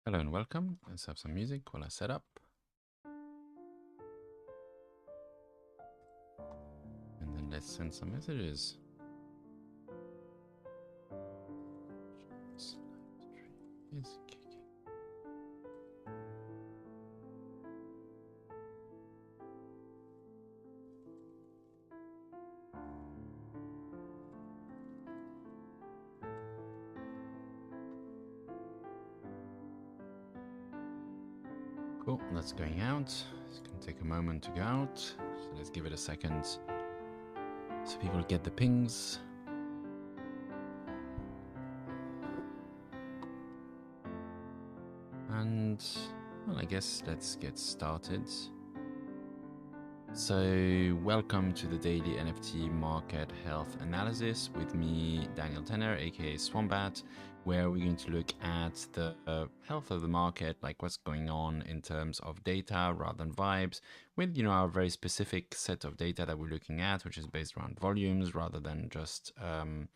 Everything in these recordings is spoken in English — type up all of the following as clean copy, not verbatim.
Hello and welcome. Let's have some music while I set up. And then let's send some messages. Is kicking. Cool, that's going out. It's going to take a moment to go out. So let's give it a second so people get the pings. And, well, I guess let's get started. So, welcome to the daily NFT market health analysis with me, Daniel Tenner, aka Swombat, where we're going to look at the health of the market, like what's going on in terms of data rather than vibes, with our very specific set of data that we're looking at, which is based around volumes rather than just well,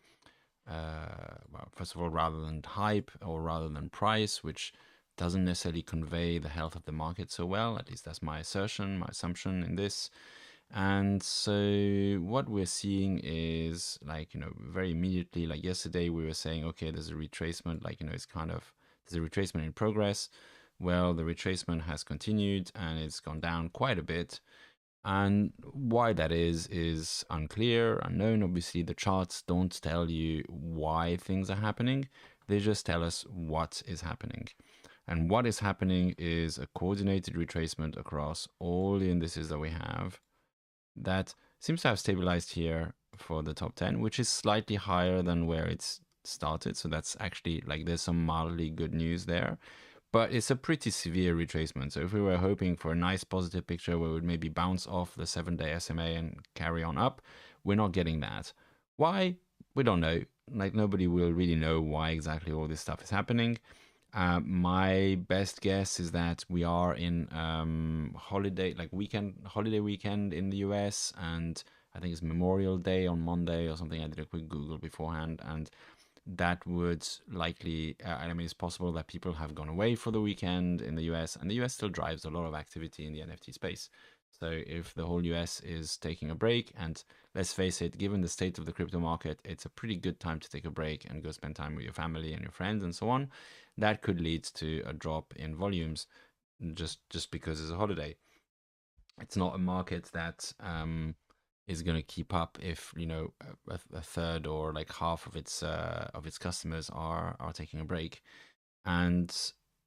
first of all, rather than hype or rather than price, which doesn't necessarily convey the health of the market so well. At least that's my assumption in this. And so what we're seeing is very immediately, like yesterday we were saying, okay, there's a retracement, it's kind of, there's a retracement in progress. Well, the retracement has continued and it's gone down quite a bit. And why that is unclear, unknown. Obviously, the charts don't tell you why things are happening. They just tell us what is happening. And what is happening is a coordinated retracement across all the indices that we have that seems to have stabilized here for the top 10, which is slightly higher than where it's started. So that's actually there's some mildly good news there. But it's a pretty severe retracement. So if we were hoping for a nice positive picture where it would maybe bounce off the 7-day SMA and carry on up, we're not getting that. Why? We don't know. Nobody will really know why exactly all this stuff is happening. My best guess is that we are in holiday weekend in the US, and I think it's Memorial Day on Monday or something. I did a quick Google beforehand, and that would likely, it's possible that people have gone away for the weekend in the US, and the US still drives a lot of activity in the NFT space. So if the whole US is taking a break, and let's face it, given the state of the crypto market, it's a pretty good time to take a break and go spend time with your family and your friends and so on. That could lead to a drop in volumes just because it's a holiday. It's not a market that is going to keep up if a third or half of its customers are taking a break. And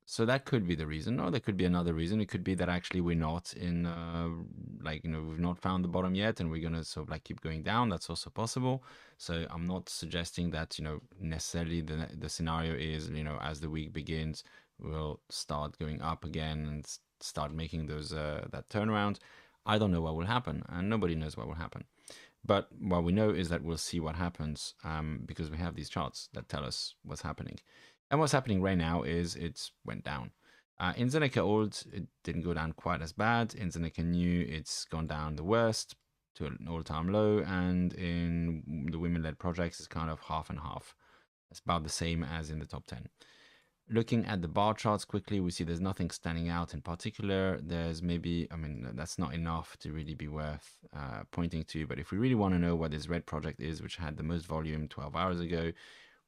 so that could be the reason, or there could be another reason. It could be that actually we're not in we've not found the bottom yet, and we're going to sort of keep going down. That's also possible. So I'm not suggesting that necessarily the scenario is as the week begins we'll start going up again and start making those that turnaround. I don't know what will happen, and nobody knows what will happen. But what we know is that we'll see what happens because we have these charts that tell us what's happening. And what's happening right now is it's went down. In Zeneca Old, it didn't go down quite as bad. In Zeneca New, it's gone down the worst to an all-time low. And in the women-led projects, it's kind of half and half. It's about the same as in the top 10. Looking at the bar charts quickly, we see there's nothing standing out in particular. There's maybe, that's not enough to really be worth pointing to. But if we really want to know what this red project is, which had the most volume 12 hours ago,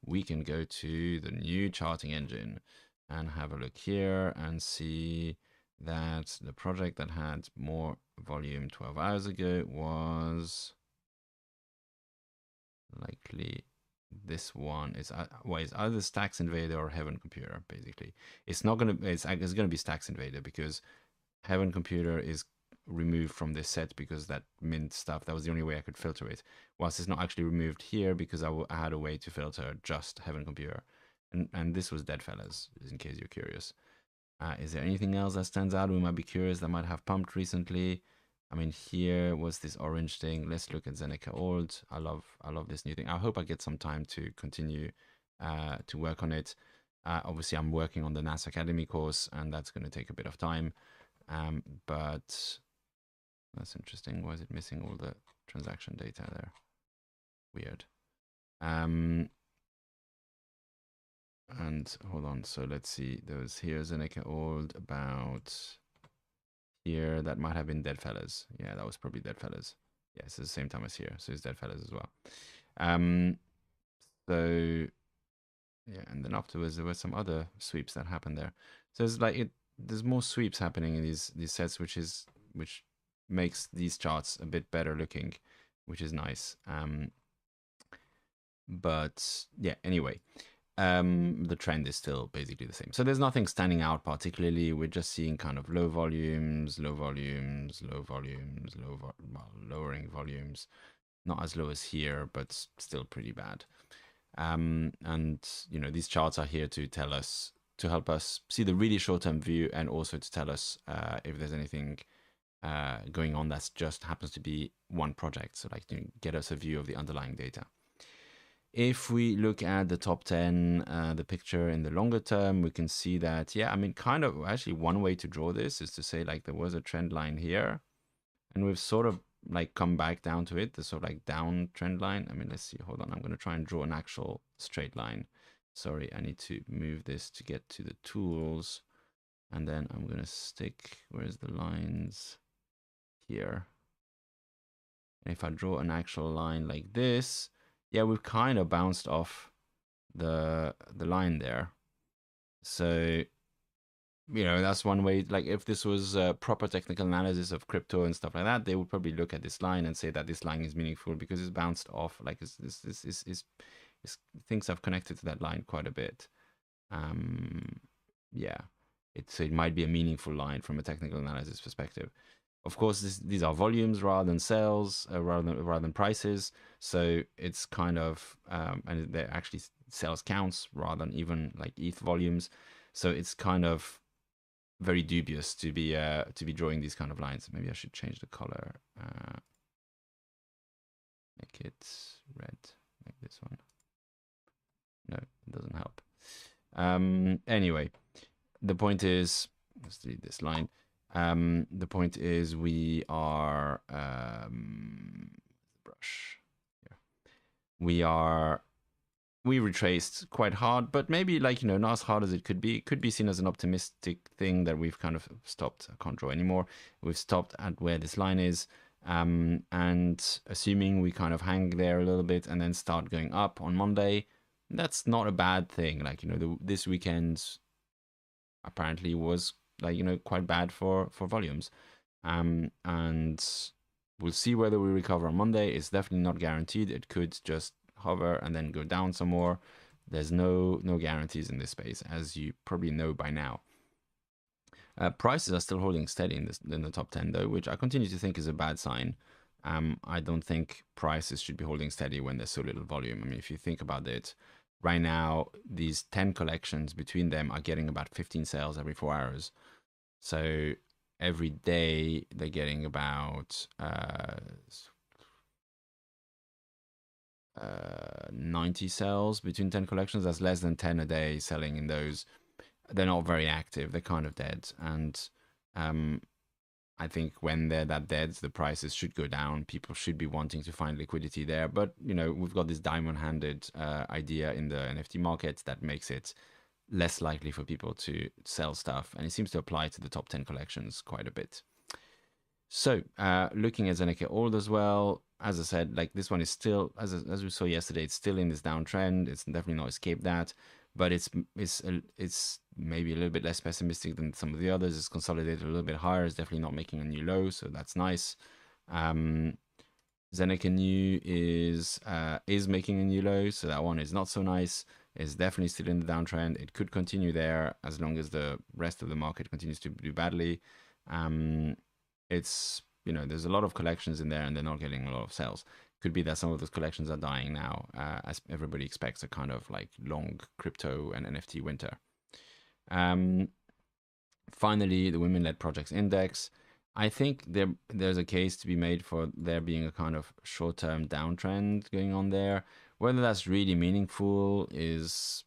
we can go to the new charting engine and have a look here and see that the project that had more volume 12 hours ago was likely this one. Is either Stacks Invader or Heaven Computer. Basically, it's not gonna. It's gonna be Stacks Invader because Heaven Computer is removed from this set because that mint stuff. That was the only way I could filter it. Whilst it's not actually removed here because I had a way to filter just Heaven Computer, and this was Deadfellas. In case you're curious, is there anything else that stands out? We might be curious that might have pumped recently. Here was this orange thing. Let's look at Zeneca Old. I love this new thing. I hope I get some time to continue to work on it. Obviously, I'm working on the NASA Academy course, and that's going to take a bit of time. But that's interesting. Why is it missing all the transaction data there? Weird. And hold on, so let's see. There was here Zeneca old about here. That might have been Deadfellas. Yeah, that was probably Deadfellas. Yeah, it's the same time as here, so it's Deadfellas as well. So yeah, and then afterwards there were some other sweeps that happened there. So it's like there's more sweeps happening in these sets, which makes these charts a bit better looking, which is nice. But yeah, anyway, the trend is still basically the same. So there's nothing standing out particularly. We're just seeing kind of low volumes, low volumes, low volumes, lowering volumes. Not as low as here, but still pretty bad. And you know, these charts are here to tell us, to help us see the really short-term view, and also to tell us if there's anything going on that's just happens to be one project. So like, get us a view of the underlying data. If we look at the top 10, the picture in the longer term, we can see that, yeah, I mean, kind of actually one way to draw this is to say like there was a trend line here, and we've sort of like come back down to it, the sort of like down trend line. I mean, let's see, hold on, I'm going to try and draw an actual straight line. Sorry, I need to move this to get to the tools, and then I'm going to stick, where's the lines? Here. And if I draw an actual line like this, yeah, we've kind of bounced off the line there. So, you know, that's one way. Like, if this was a proper technical analysis of crypto and stuff like that, they would probably look at this line and say that this line is meaningful because it's bounced off. Like, things have connected to that line quite a bit. Yeah, it might be a meaningful line from a technical analysis perspective. Of course, these are volumes rather than sales, rather than prices. So it's kind of and they're actually sales counts rather than even like ETH volumes. So it's kind of very dubious to be drawing these kind of lines. Maybe I should change the color, make it red, like this one. No, it doesn't help. Anyway, the point is, let's delete this line. The point is we are brush. Yeah. We retraced quite hard, but maybe like, you know, not as hard as it could be. It could be seen as an optimistic thing that we've kind of stopped. I can't draw anymore. We've stopped at where this line is. And assuming we kind of hang there a little bit and then start going up on Monday, that's not a bad thing. Like, you know, this weekend apparently was like, you know, quite bad for volumes. And we'll see whether we recover on Monday. It's definitely not guaranteed. It could just hover and then go down some more. There's no guarantees in this space, as you probably know by now. Prices are still holding steady in the top 10 though, which I continue to think is a bad sign. I don't think prices should be holding steady when there's so little volume. I mean, if you think about it, right now, these 10 collections between them are getting about 15 sales every 4 hours. So every day they're getting about 90 sales between 10 collections. That's less than 10 a day selling in those. They're not very active. They're kind of dead. And I think when they're that dead, the prices should go down. People should be wanting to find liquidity there. But, you know, we've got this diamond-handed idea in the NFT market that makes it less likely for people to sell stuff. And it seems to apply to the top 10 collections quite a bit. So looking at Zeneca Old as well, as I said, like this one is still, as we saw yesterday, it's still in this downtrend. It's definitely not escaped that, but it's maybe a little bit less pessimistic than some of the others. It's consolidated a little bit higher. It's definitely not making a new low, so that's nice. Zeneca New is making a new low, so that one is not so nice. It's definitely still in the downtrend. It could continue there as long as the rest of the market continues to do badly. It's, you know, there's a lot of collections in there and they're not getting a lot of sales. Could be that some of those collections are dying now, as everybody expects a kind of like long crypto and NFT winter. Finally, the women-led projects index. I think there's a case to be made for there being a kind of short-term downtrend going on there. Whether that's really meaningful is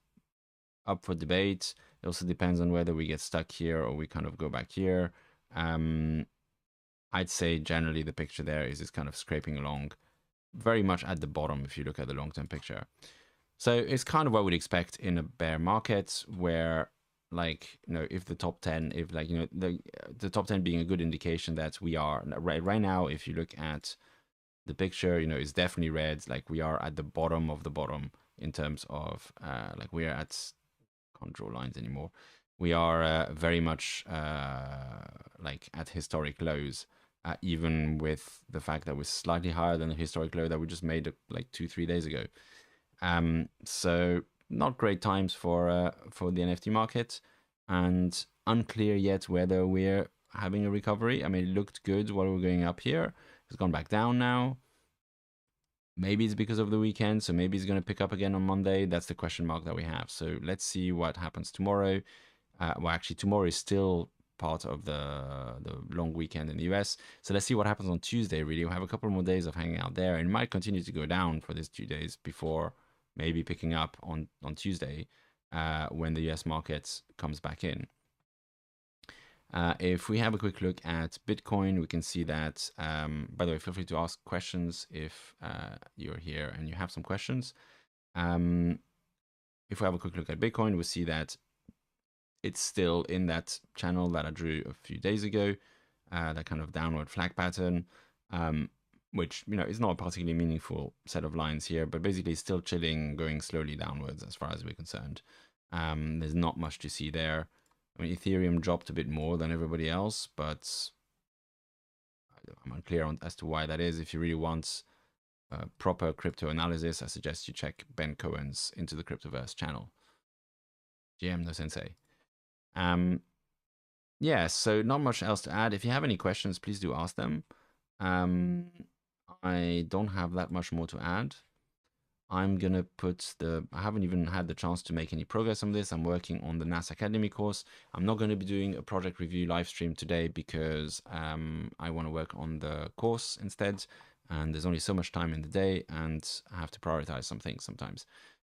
up for debate. It also depends on whether we get stuck here or we kind of go back here. I'd say generally the picture there is kind of scraping along very much at the bottom if you look at the long-term picture. So it's kind of what we'd expect in a bear market, where, like, you know, if the top 10, if, like, you know, the top 10 being a good indication that we are right now, if you look at the picture, you know, it's definitely red. Like, we are at the bottom of the bottom in terms of like, we're at, can't draw lines anymore. We are very much like at historic lows, even with the fact that we're slightly higher than the historic low that we just made like 2-3 days ago. So not great times for the NFT market, and unclear yet whether we're having a recovery. I mean, it looked good while we were going up here. It's gone back down now. Maybe it's because of the weekend, so maybe it's going to pick up again on Monday. That's the question mark that we have. So let's see what happens tomorrow. Well, actually, tomorrow is still part of the long weekend in the US. So let's see what happens on Tuesday, really. We'll have a couple more days of hanging out there, and it might continue to go down for these 2 days before maybe picking up on Tuesday when the US market comes back in. If we have a quick look at Bitcoin, we can see that, by the way, feel free to ask questions if you're here and you have some questions. If we have a quick look at Bitcoin, we see that it's still in that channel that I drew a few days ago, that kind of downward flag pattern, which, you know, is not a particularly meaningful set of lines here, but basically still chilling, going slowly downwards as far as we're concerned. There's not much to see there. I mean, Ethereum dropped a bit more than everybody else, but I'm unclear as to why that is. If you really want proper crypto analysis, I suggest you check Ben Cohen's Into the Cryptoverse channel. GM no sensei. Yeah, so not much else to add. If you have any questions, please do ask them. I don't have that much more to add. I'm going to put I haven't even had the chance to make any progress on this. I'm working on the NAS Academy course. I'm not going to be doing a project review live stream today because I want to work on the course instead. And there's only so much time in the day, and I have to prioritize some things sometimes.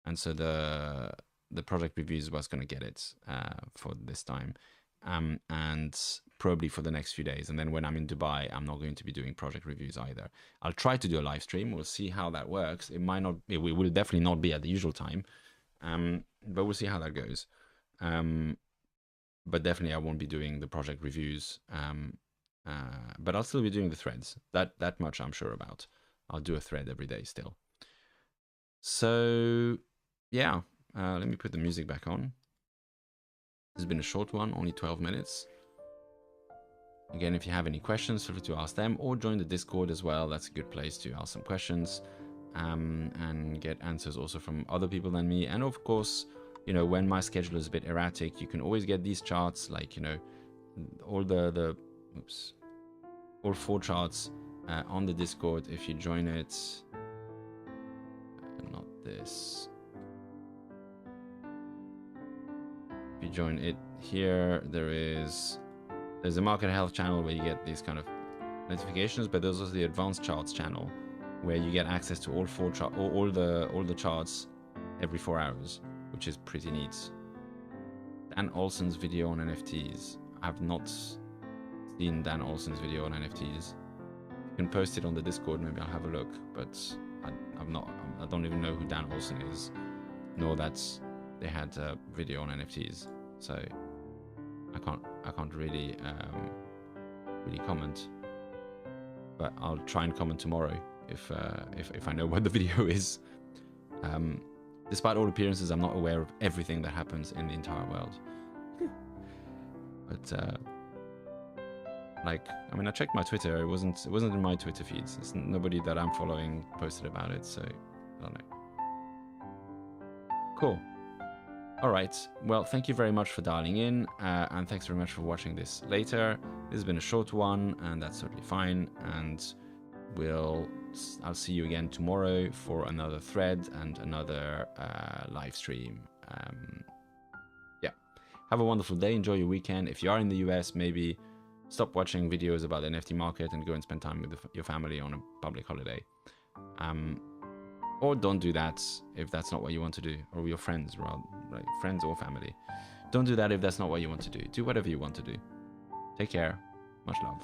And so the project review is what's going to get it for this time. And probably for the next few days. And then when I'm in Dubai, I'm not going to be doing project reviews either. I'll try to do a live stream. We'll see how that works. It might not, it will definitely not be at the usual time, but we'll see how that goes. But definitely I won't be doing the project reviews, but I'll still be doing the threads. That much I'm sure about. I'll do a thread every day still. So yeah, let me put the music back on. This has been a short one, only 12 minutes. Again, if you have any questions, feel free to ask them, or join the Discord as well. That's a good place to ask some questions and get answers also from other people than me. And of course, you know, when my schedule is a bit erratic, you can always get these charts, like, you know, all all 4 charts on the Discord if you join it. Not this. If you join it here, there's a market health channel where you get these kind of notifications, but there's also the advanced charts channel where you get access to all the charts every 4 hours, which is pretty neat. Dan Olsen's video on NFTs. I have not seen Dan Olsen's video on NFTs. You can post it on the Discord, maybe I'll have a look, but I don't even know who Dan Olsen is, nor that they had a video on NFTs, so I can't really comment, but I'll try and comment tomorrow if I know what the video is. Despite all appearances, I'm not aware of everything that happens in the entire world. But like, I mean, I checked my Twitter. It wasn't in my Twitter feeds. It's nobody that I'm following posted about it, so I don't know. Cool. All right. Well, thank you very much for dialing in, and thanks very much for watching this later. This has been a short one, and that's totally fine. And I'll see you again tomorrow for another thread and another live stream. Yeah. Have a wonderful day. Enjoy your weekend. If you are in the US, maybe stop watching videos about the NFT market and go and spend time with your family on a public holiday. Or don't do that if that's not what you want to do, or your friends, rather, like friends or family. Don't do that if that's not what you want to do. Do whatever you want to do. Take care. Much love.